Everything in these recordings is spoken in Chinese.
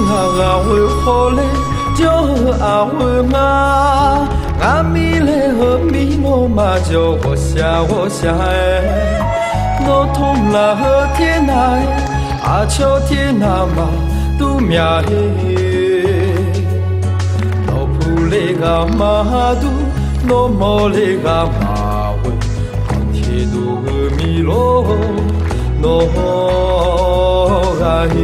啊会好嘞，就啊会啊，啊咪嘞和咪莫嘛就我下哎，我痛了和天呐，啊秋天呐嘛都命嘿，老普嘞个嘛都，老莫嘞个嘛会，好天都和咪罗，罗啊嘿。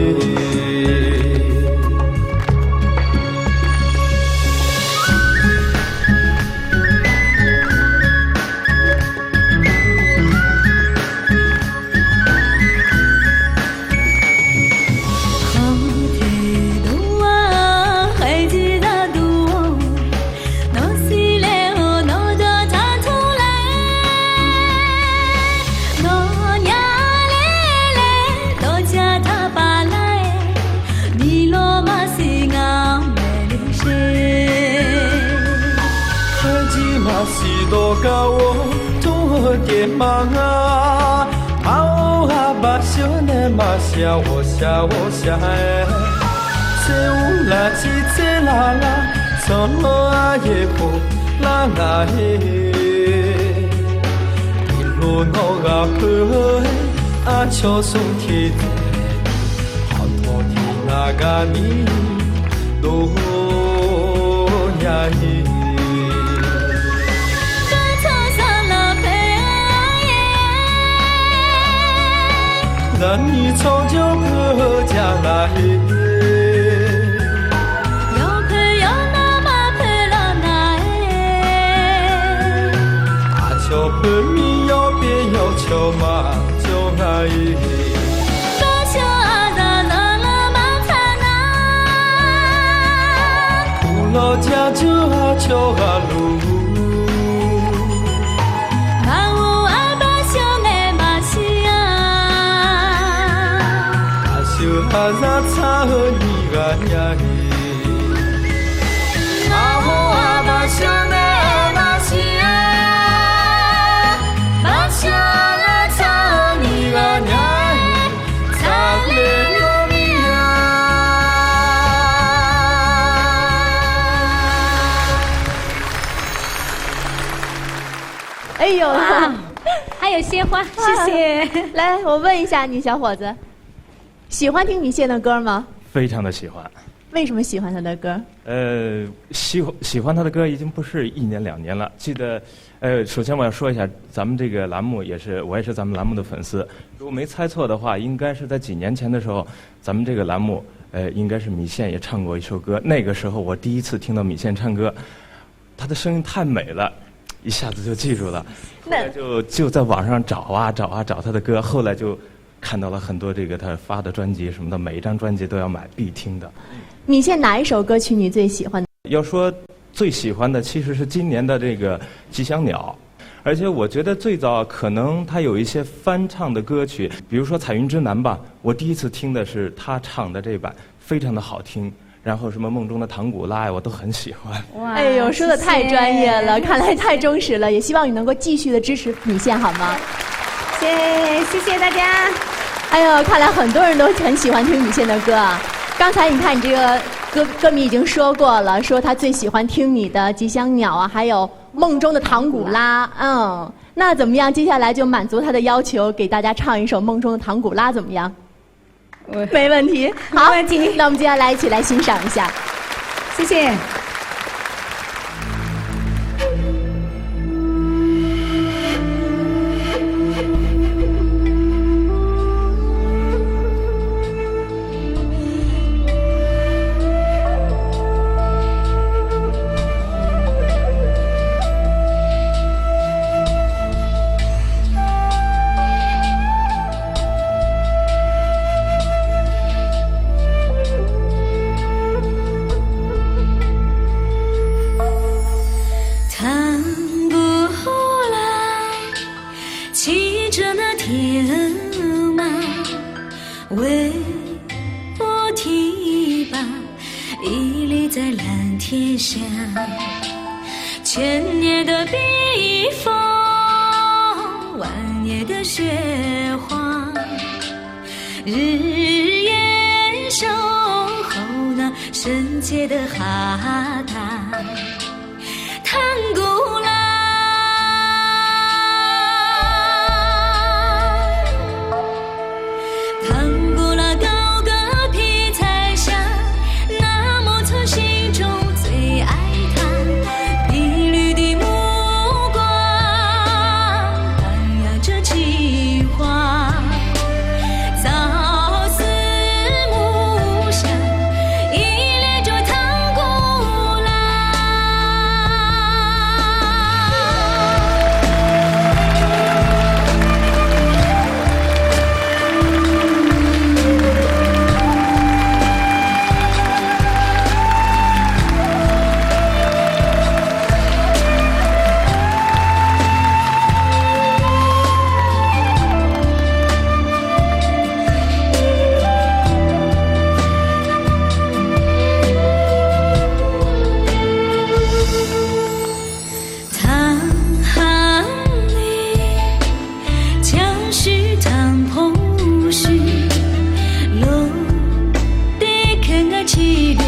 高我多点忙啊，毛啊把小呢嘛下哎，这乌拉吉这啦啦，什么啊也不啦啊嘿，一路我啊陪啊秋松天，好多天那个你都呀嘿。那你从就可家来，要陪要那么陪了那哎，啊就陪你要别要求嘛就爱，多想啊那了嘛看啊，不老家就啊求啊路。啊那擦和你个呀啊我啊把小呢把西啊把小呢擦你个呀擦嘞哟你呀哎呦还有鲜花，谢谢。来我问一下你小伙子，喜欢听米线的歌吗？非常的喜欢。为什么喜欢他的歌？喜欢他的歌已经不是1年2年了。记得，首先我要说一下，咱们这个栏目我也是咱们栏目的粉丝。如果没猜错的话，应该是在几年前的时候，咱们这个栏目，应该是米线也唱过一首歌。那个时候我第一次听到米线唱歌，他的声音太美了，一下子就记住了。后来就在网上找他的歌，后来就看到了很多这个他发的专辑什么的，每一张专辑都要买必听的。米线哪一首歌曲你最喜欢？要说最喜欢的其实是今年的这个《吉祥鸟》，而且我觉得最早可能他有一些翻唱的歌曲，比如说《彩云之南》吧，我第一次听的是他唱的这版，非常的好听。然后什么梦中的唐古拉呀，我都很喜欢。哇，哎呦，说的太专业了，看来太忠实了，也希望你能够继续的支持米线，好吗？谢谢大家。哎呦，看来很多人都很喜欢听米线的歌啊。刚才你看你这个歌迷已经说过了，说他最喜欢听你的《吉祥鸟》啊，还有梦中的唐古拉。那怎么样？接下来就满足他的要求，给大家唱一首梦中的唐古拉，怎么样？没问题，好，没问题。那我们接下来一起来欣赏一下，谢谢。千年的冰封，万年的雪花，日夜守候深切的哈达唐古拉，唐古拉高歌披彩霞，那么从心中最爱他，碧绿的目光荡漾着情话，早似暮霞，依恋着唐古拉。唐行里，江水淌蓬絮，路的看个起的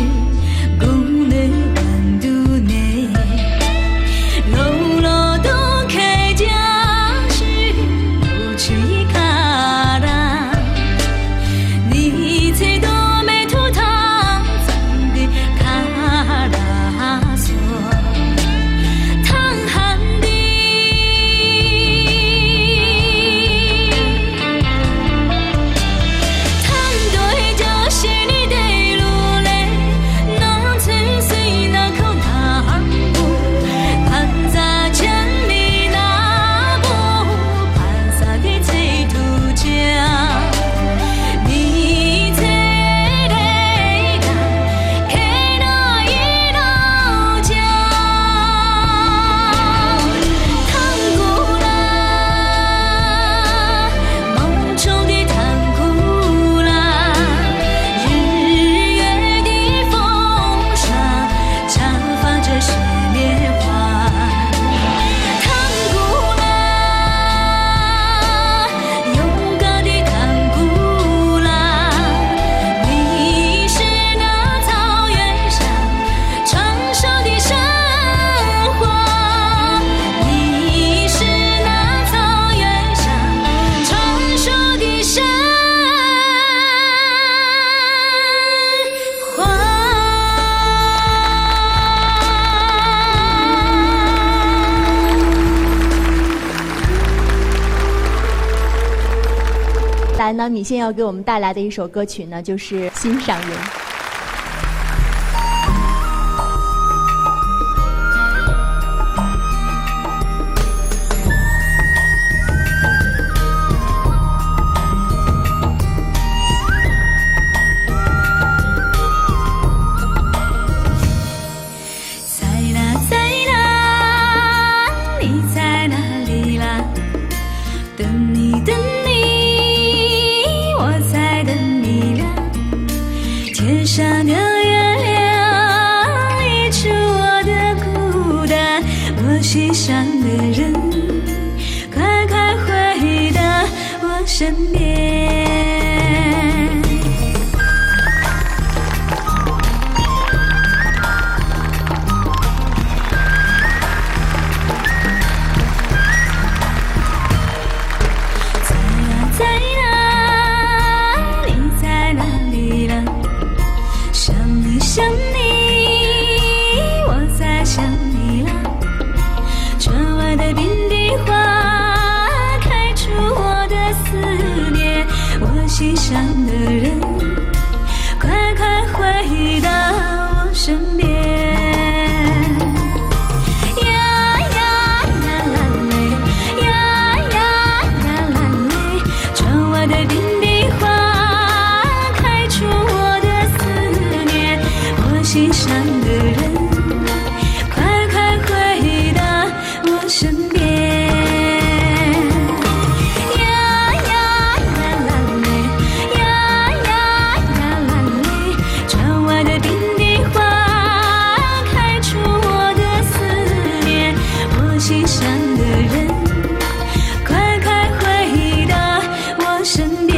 宫内万度内，路路都开家是不去卡拉，你才多美图唐藏的卡拉索。唐汉的唐对着是你的路嘞，农村随那口唐布，盘撒千里那布，盘撒的最土家，你才得干开那一道家。唐古拉，梦中的唐古拉，日月的风沙绽放着水莲花。唐古拉，勇敢的唐古拉，你是那草原上传说的神话，你是那草原上传说的神话。来呢，米线要给我们带来的一首歌曲呢，就是《心上人》。在哪在哪，你在哪里啦？等你等你，我在等你啦。天上的月亮溢出我的孤单，我心上的人，快快回到我身边。在哪，你在哪里啦？想你想你，我在想你啦。窗外的冰的花开出我的思念，我心上的人，快快回到我身边。呀呀呀啦嘞，呀呀呀啦嘞，窗外的冰的花开出我的思念，我心上的人，快快回到我身边。呀呀呀啦嘞，呀呀呀啦嘞，窗外的冰的花开出我的思念，我心上的人，快快回到我身边。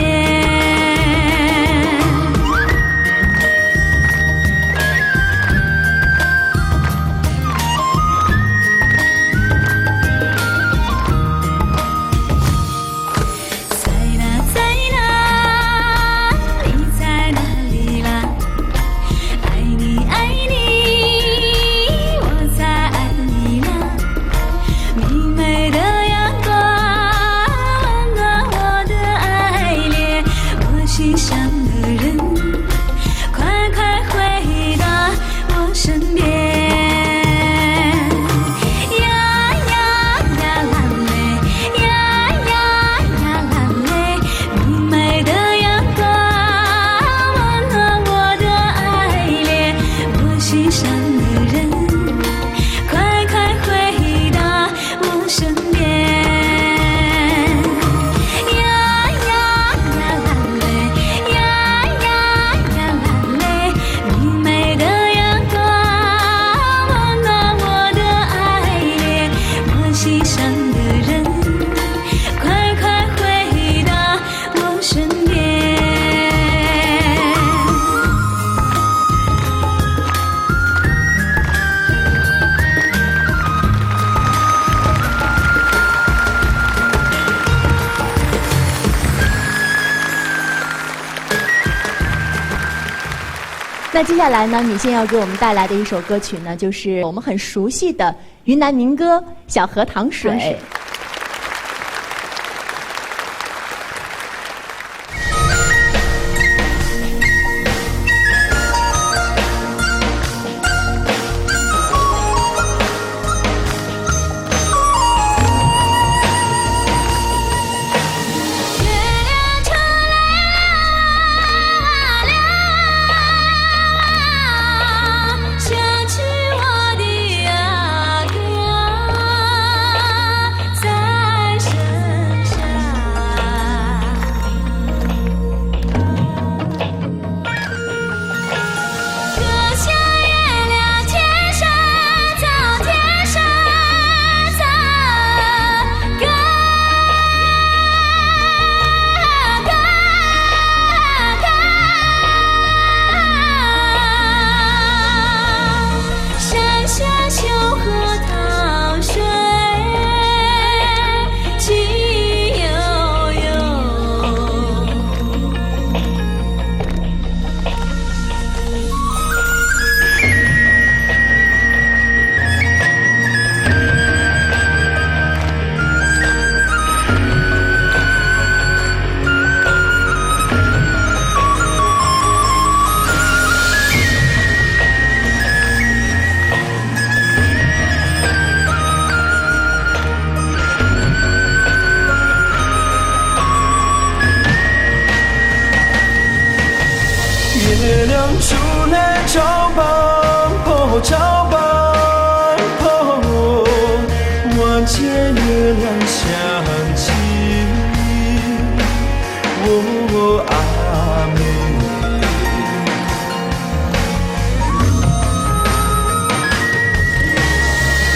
那接下来呢，米线要给我们带来的一首歌曲呢，就是我们很熟悉的云南民歌《小河淌水》。月亮出来照帮婆，照帮婆，我借月亮想起我阿妹。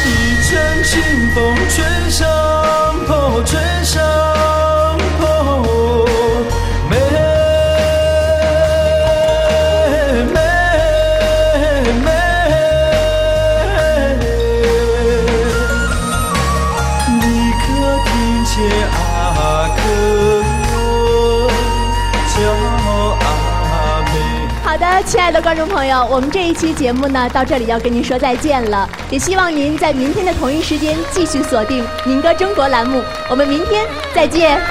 一阵清风吹上坡，吹上坡，好的，亲爱的观众朋友，我们这一期节目呢，到这里要跟您说再见了。也希望您在明天的同一时间继续锁定《民歌中国》栏目，我们明天再见。